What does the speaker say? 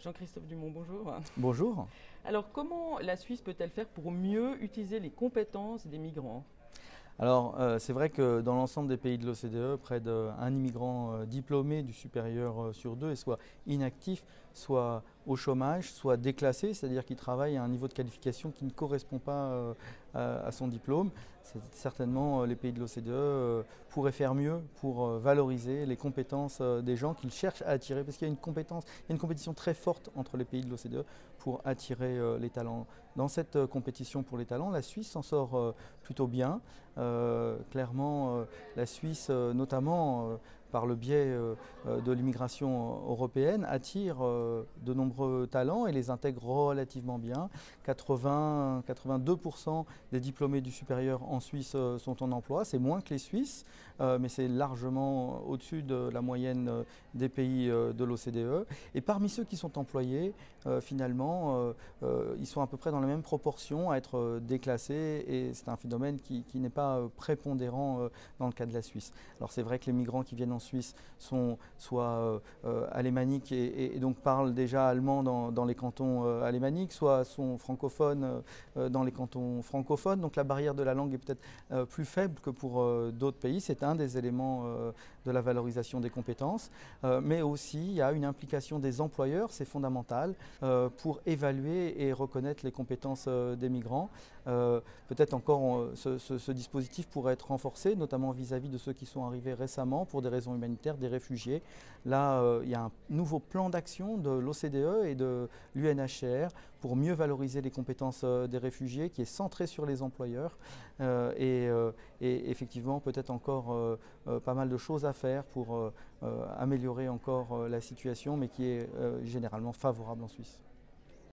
Jean-Christophe Dumont, bonjour. Bonjour. Alors, comment la Suisse peut-elle faire pour mieux utiliser les compétences des migrants? Alors, c'est vrai que dans l'ensemble des pays de l'OCDE, près d'un immigrant diplômé du supérieur sur deux est soit inactif, soit au chômage, soit déclassé, c'est-à-dire qu'il travaille à un niveau de qualification qui ne correspond pas à son diplôme. Certainement, les pays de l'OCDE pourraient faire mieux pour valoriser les compétences des gens qu'ils cherchent à attirer, parce qu'il y a une compétition très forte entre les pays de l'OCDE pour attirer les talents. Dans cette compétition pour les talents, la Suisse s'en sort plutôt bien. Clairement, la Suisse, notamment par le biais de l'immigration européenne, attire de nombreux talents et les intègre relativement bien. 82% des diplômés du supérieur en Suisse sont en emploi. C'est moins que les Suisses, mais c'est largement au-dessus de la moyenne des pays de l'OCDE. Et parmi ceux qui sont employés, finalement, ils sont à peu près dans la même proportion à être déclassés, et c'est un phénomène qui n'est pas prépondérant dans le cas de la Suisse. Alors c'est vrai que les migrants qui viennent en Suisse sont soit alémaniques et donc parlent déjà allemand dans les cantons alémaniques, soit sont francophones dans les cantons francophones. Donc la barrière de la langue est peut-être plus faible que pour d'autres pays. C'est un des éléments de la valorisation des compétences. Mais aussi, il y a une implication des employeurs, c'est fondamental, pour évaluer et reconnaître les compétences des migrants. Peut-être encore ce dispositif pourrait être renforcé, notamment vis-à-vis de ceux qui sont arrivés récemment pour des raisons humanitaires, des réfugiés. Là, il y a un nouveau plan d'action de l'OCDE et de l'UNHCR pour mieux valoriser les compétences des réfugiés, qui est centré sur les employeurs. Et effectivement, peut-être encore pas mal de choses à faire pour améliorer encore la situation, mais qui est généralement favorable en Suisse.